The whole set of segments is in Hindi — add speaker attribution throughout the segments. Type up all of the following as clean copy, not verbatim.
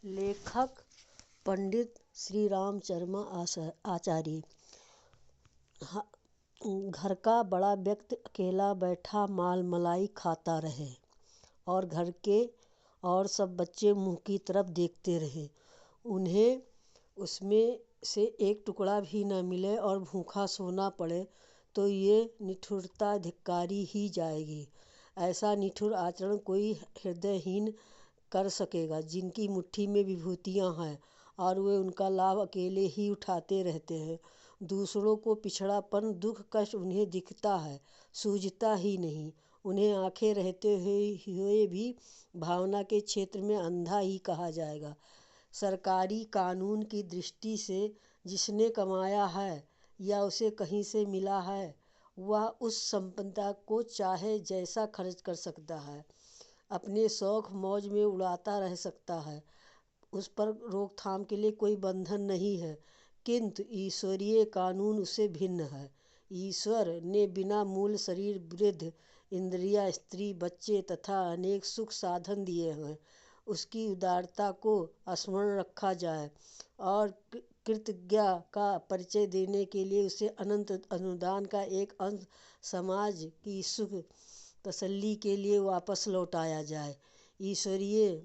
Speaker 1: लेखक पंडित श्री राम शर्मा आचार्य। घर का बड़ा व्यक्ति अकेला बैठा माल मलाई खाता रहे और घर के और सब बच्चे मुँह की तरफ देखते रहे। उन्हें उसमें से एक टुकड़ा भी न मिले और भूखा सोना पड़े तो ये निठुरता धिक्कारी ही जाएगी। ऐसा निठुर आचरण कोई हृदयहीन कर सकेगा जिनकी मुट्ठी में विभूतियाँ हैं और वे उनका लाभ अकेले ही उठाते रहते हैं। दूसरों को पिछड़ापन दुख कष्ट उन्हें दिखता है, सूझता ही नहीं। उन्हें आंखें रहते हुए भी भावना के क्षेत्र में अंधा ही कहा जाएगा। सरकारी कानून की दृष्टि से जिसने कमाया है या उसे कहीं से मिला है वह उस संपदा को चाहे जैसा खर्च कर सकता है, अपने शौक मौज में उड़ाता रह सकता है। उस पर रोकथाम के लिए कोई बंधन नहीं है, किंतु ईश्वरीय कानून उससे भिन्न है। ईश्वर ने बिना मूल शरीर, वृद्ध, इंद्रियां, स्त्री, बच्चे तथा अनेक सुख साधन दिए हैं। उसकी उदारता को स्मरण रखा जाए और कृतज्ञता का परिचय देने के लिए उसे अनंत अनुदान का एक अंश समाज की सुख तसल्ली के लिए वापस लौटाया जाए। ईश्वरीय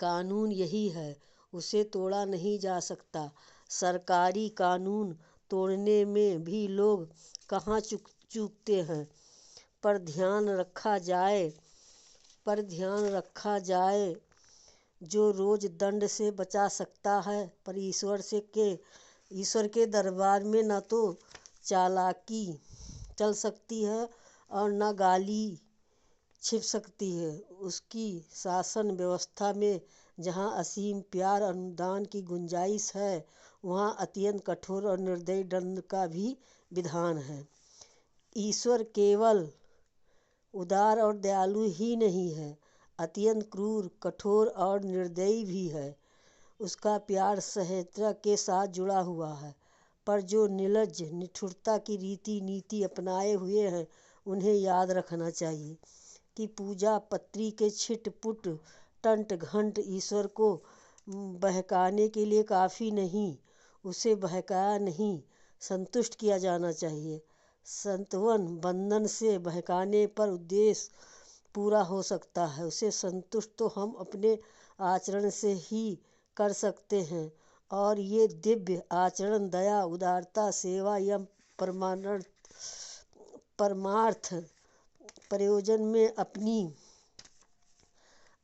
Speaker 1: कानून यही है, उसे तोड़ा नहीं जा सकता। सरकारी कानून तोड़ने में भी लोग कहाँ चूकते हैं, पर ध्यान रखा जाए जो रोज दंड से बचा सकता है, पर ईश्वर के दरबार में न तो चालाकी चल सकती है और न गाली छिप सकती है। उसकी शासन व्यवस्था में जहाँ असीम प्यार अनुदान की गुंजाइश है, वहाँ अत्यंत कठोर और निर्दयी दंड का भी विधान है। ईश्वर केवल उदार और दयालु ही नहीं है, अत्यंत क्रूर, कठोर और निर्दयी भी है। उसका प्यार सह्यता के साथ जुड़ा हुआ है, पर जो निर्लज्ज निठुरता की रीति नीति अपनाए हुए हैं उन्हें याद रखना चाहिए कि पूजा पत्री के छिट-पुट, टंट घंट ईश्वर को बहकाने के लिए काफ़ी नहीं। उसे बहकाया नहीं, संतुष्ट किया जाना चाहिए। सांत्वन बंधन से बहकाने पर उद्देश्य पूरा हो सकता है। उसे संतुष्ट तो हम अपने आचरण से ही कर सकते हैं और ये दिव्य आचरण दया, उदारता, सेवा या परमार्थ प्रयोजन में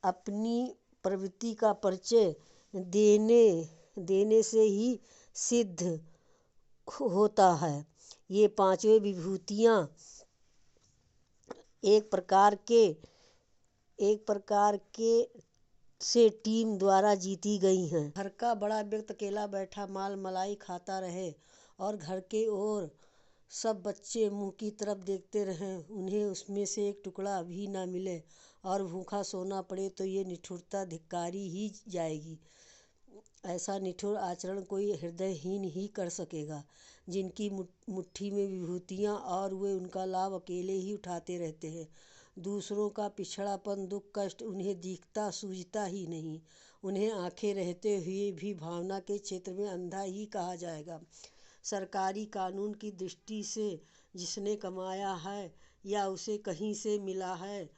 Speaker 1: अपनी प्रवृत्ति का परिचय देने से ही सिद्ध होता है। ये पांचों विभूतियाँ एक प्रकार के से टीम द्वारा जीती गई हैं। घर का बड़ा व्यक्ति अकेला बैठा माल मलाई खाता रहे और घर के और सब बच्चे मुँह की तरफ देखते रहें। उन्हें उसमें से एक टुकड़ा भी न मिले और भूखा सोना पड़े तो ये निठुरता धिक्कारी ही जाएगी। ऐसा निठुर आचरण कोई हृदयहीन ही कर सकेगा जिनकी मुट्ठी में विभूतियाँ और वे उनका लाभ अकेले ही उठाते रहते हैं। दूसरों का पिछड़ापन दुख कष्ट उन्हें दिखता सूझता ही नहीं। उन्हें आंखें रहते हुए भी भावना के क्षेत्र में अंधा ही कहा जाएगा। सरकारी कानून की दृष्टि से जिसने कमाया है या उसे कहीं से मिला है,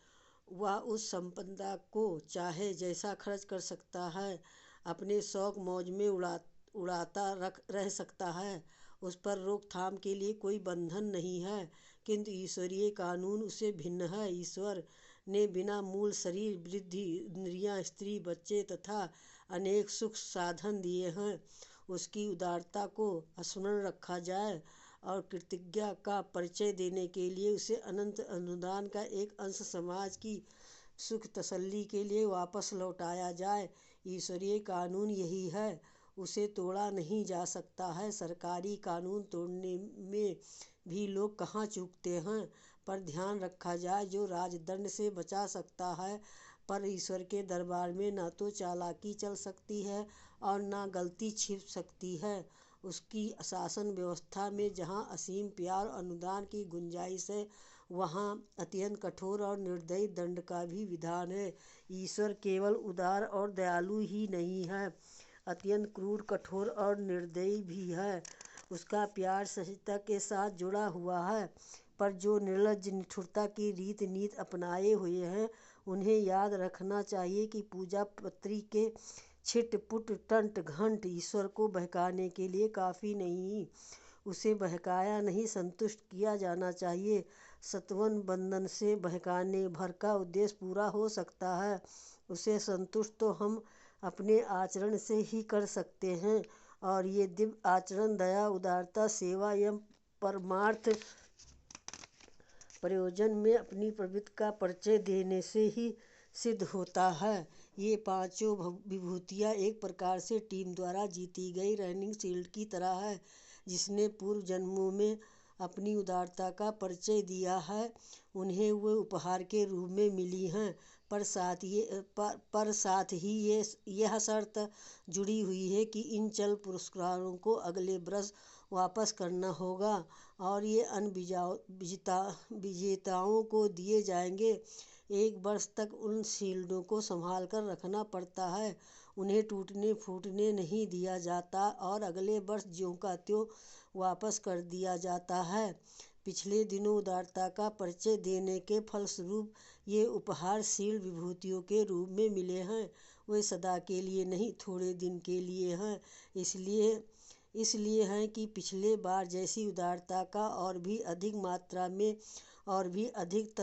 Speaker 1: वह उस संपदा को चाहे जैसा खर्च कर सकता है, अपने शौक मौज में उड़ाता रह सकता है। उस पर रोकथाम के लिए कोई बंधन नहीं है, किंतु ईश्वरीय कानून उससे भिन्न है। ईश्वर ने बिना मूल शरीर, वृद्धि, इंद्रियां, स्त्री, बच्चे तथा अनेक सुख साधन दिए हैं। उसकी उदारता को स्मरण रखा जाए और कृतज्ञता का परिचय देने के लिए उसे अनंत अनुदान का एक अंश समाज की सुख तसल्ली के लिए वापस लौटाया जाए। ईश्वरीय कानून यही है, उसे तोड़ा नहीं जा सकता है। सरकारी कानून तोड़ने में भी लोग कहाँ चूकते हैं, पर ध्यान रखा जाए जो राजदंड से बचा सकता है, पर ईश्वर के दरबार में न तो चालाकी चल सकती है और न गलती छिप सकती है। उसकी शासन व्यवस्था में जहाँ असीम प्यार अनुदान की गुंजाइश है, वहाँ अत्यंत कठोर और निर्दयी दंड का भी विधान है। ईश्वर केवल उदार और दयालु ही नहीं है, अत्यंत क्रूर, कठोर और निर्दयी भी है। उसका प्यार सहिष्णुता के साथ जुड़ा हुआ है। पर जो निर्लज्ज निष्ठुरता की रीत नीति अपनाए हुए हैं, उन्हें याद रखना चाहिए कि पूजा पत्री के छिट-पुट, टंट-घंट ईश्वर को बहकाने के लिए काफ़ी नहीं। उसे बहकाया नहीं, संतुष्ट किया जाना चाहिए। सत्वन बंधन से बहकाने भर का उद्देश्य पूरा हो सकता है। उसे संतुष्ट तो हम अपने आचरण से ही कर सकते हैं, और ये दिव्य आचरण दया, उदारता, सेवा एवं परमार्थ प्रयोजन में अपनी प्रवृत्ति का परिचय देने से ही सिद्ध होता है। ये पांचों विभूतियाँ एक प्रकार से टीम द्वारा जीती गई रनिंग शील्ड की तरह है, जिसने पूर्व जन्मों में अपनी उदारता का परिचय दिया है। उन्हें वे उपहार के रूप में मिली हैं, पर साथ ही यह शर्त जुड़ी हुई है कि इन चल पुरस्कारों को अगले वर्ष वापस करना होगा, और ये अन्य विजेताओं को दिए जाएंगे। 1 वर्ष तक उन शील्डों को संभाल कर रखना पड़ता है, उन्हें टूटने फूटने नहीं दिया जाता और अगले वर्ष ज्यों का त्यों वापस कर दिया जाता है। पिछले दिनों उदारता का परिचय देने के फलस्वरूप ये उपहार शील्ड विभूतियों के रूप में मिले हैं। वे सदा के लिए नहीं, थोड़े दिन के लिए हैं। इसलिए हैं कि पिछले बार जैसी उदारता का और भी अधिक मात्रा में और भी अधिक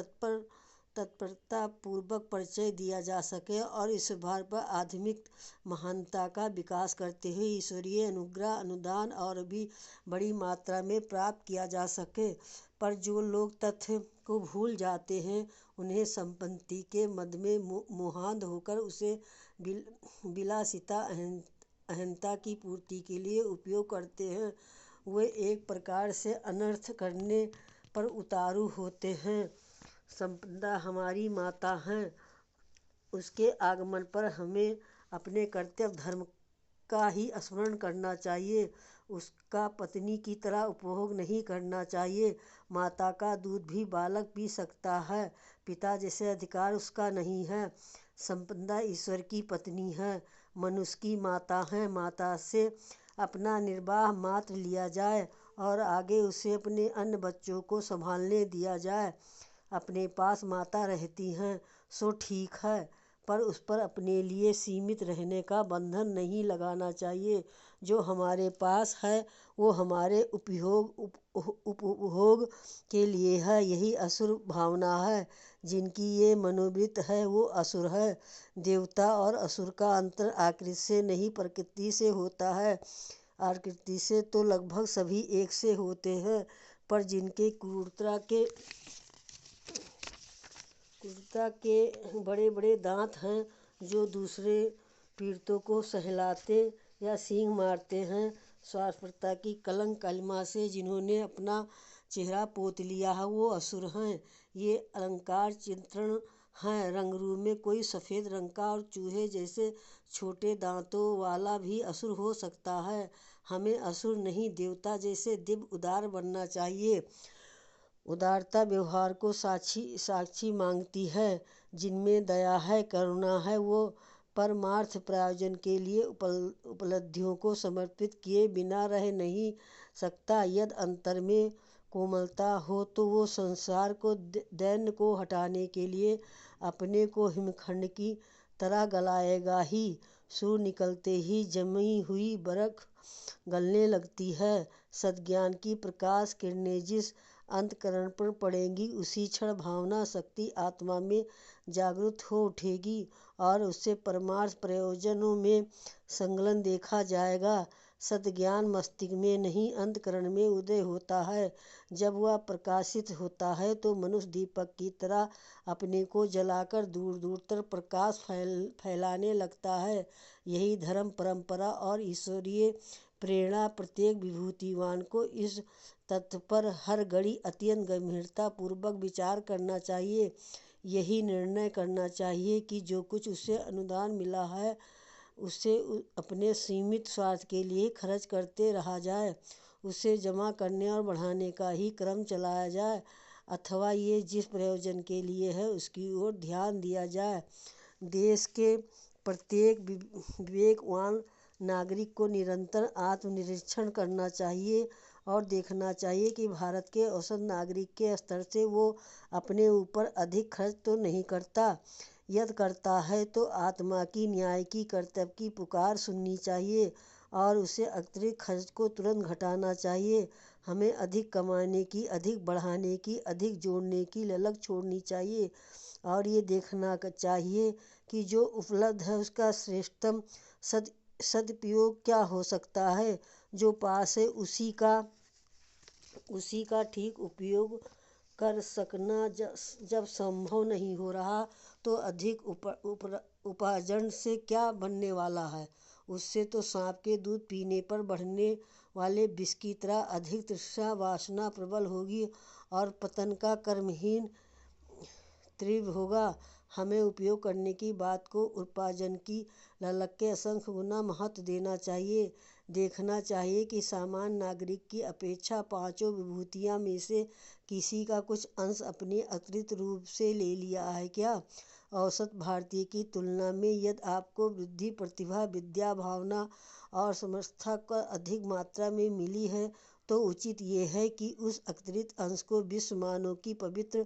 Speaker 1: तत्परता पूर्वक परिचय दिया जा सके, और इस बार पर आध्यात्मिक महानता का विकास करते हुए ईश्वरीय अनुग्रह, अनुदान और भी बड़ी मात्रा में प्राप्त किया जा सके। पर जो लोग तथ्य को भूल जाते हैं, उन्हें संपत्ति के मद में मोहांध होकर उसे विलासिता, अहंता की पूर्ति के लिए उपयोग करते हैं, वे एक प्रकार से अनर्थ करने पर उतारू होते हैं। संपदा हमारी माता है, उसके आगमन पर हमें अपने कर्तव्य धर्म का ही स्मरण करना चाहिए, उसका पत्नी की तरह उपभोग नहीं करना चाहिए। माता का दूध भी बालक पी सकता है, पिता जैसे अधिकार उसका नहीं है। संपदा ईश्वर की पत्नी है, मनुष्य की माता है। माता से अपना निर्वाह मात्र लिया जाए और आगे उसे अपने अन्य बच्चों को संभालने दिया जाए। अपने पास माता रहती हैं सो ठीक है, पर उस पर अपने लिए सीमित रहने का बंधन नहीं लगाना चाहिए। जो हमारे पास है वो हमारे उपभोग के लिए है। यही असुर भावना है। जिनकी ये मनोवृत्ति है वो असुर है। देवता और असुर का अंतर आकृति से नहीं, प्रकृति से होता है। आकृति से तो लगभग सभी एक से होते हैं, पर जिनके क्रूरता के बड़े बड़े दांत हैं, जो दूसरे पीड़ितों को सहलाते या सींग मारते हैं, स्वार्थपरता की कलंक कलमा से जिन्होंने अपना चेहरा पोत लिया है, वो असुर हैं। ये अलंकार चित्रण हैं। रंग रूप में कोई सफ़ेद रंग का और चूहे जैसे छोटे दांतों वाला भी असुर हो सकता है। हमें असुर नहीं, देवता जैसे दिव्य उदार बनना चाहिए। उदारता व्यवहार को साक्षी मांगती है। जिनमें दया है, करुणा है, वो परमार्थ प्रयोजन के लिए उपलब्धियों को समर्पित किए बिना रह नहीं सकता। यदि अंतर में कोमलता हो तो वो संसार को, दैन्य को हटाने के लिए अपने को हिमखंड की तरह गलाएगा ही। सूर्य निकलते ही जमी हुई बर्फ गलने लगती है। सद्ज्ञान की प्रकाश किरणें जिस अंतःकरण पर पड़ेंगी, उसी क्षण भावना शक्ति आत्मा में जागृत हो उठेगी और उससे परमार्थ प्रयोजनों में संलग्न देखा जाएगा। सद्ज्ञान मस्तिष्क में नहीं, अंतःकरण में उदय होता है। जब वह प्रकाशित होता है तो मनुष्य दीपक की तरह अपने को जलाकर दूर दूर तक प्रकाश फैलाने लगता है। यही धर्म, परंपरा और ईश्वरीय प्रेरणा। प्रत्येक विभूतिवान को इस तथ्य पर हर घड़ी अत्यंत गंभीरता पूर्वक विचार करना चाहिए। यही निर्णय करना चाहिए कि जो कुछ उसे अनुदान मिला है, उसे अपने सीमित स्वार्थ के लिए खर्च करते रहा जाए। उसे जमा करने और बढ़ाने का ही क्रम चलाया जाए। अथवा ये जिस प्रयोजन के लिए है उसकी ओर ध्यान दिया जाए। देश के प्रत्येक विवेकवान नागरिक को निरंतर आत्मनिरीक्षण करना चाहिए और देखना चाहिए कि भारत के औसत नागरिक के स्तर से वो अपने ऊपर अधिक खर्च तो नहीं करता। यदि करता है तो आत्मा की, न्याय की, कर्तव्य की पुकार सुननी चाहिए और उसे अतिरिक्त खर्च को तुरंत घटाना चाहिए। हमें अधिक कमाने की, अधिक बढ़ाने की, अधिक जोड़ने की ललक छोड़नी चाहिए और ये देखना चाहिए कि जो उपलब्ध है उसका श्रेष्ठतम सदुपयोग क्या हो सकता है। जो पास है उसी का ठीक उपयोग कर सकना जब संभव नहीं हो रहा तो अधिक उपार्जन से क्या बनने वाला है। उससे तो सांप के दूध पीने पर बढ़ने वाले विष की तरह अधिक तृष्णा वासना प्रबल होगी और पतन का क्रमहीन तीव्र होगा। हमें उपयोग करने की बात को उपार्जन की ललक के असंख्य गुना महत्व देना चाहिए। देखना चाहिए कि सामान्य नागरिक की अपेक्षा पांचों विभूतियों में से किसी का कुछ अंश अपने अतिरिक्त रूप से ले लिया है क्या। औसत भारतीय की तुलना में यदि आपको बुद्धि, प्रतिभा, विद्या, भावना और समर्था का अधिक मात्रा में मिली है तो उचित ये है कि उस अतिरिक्त अंश को विश्व मानव की पवित्र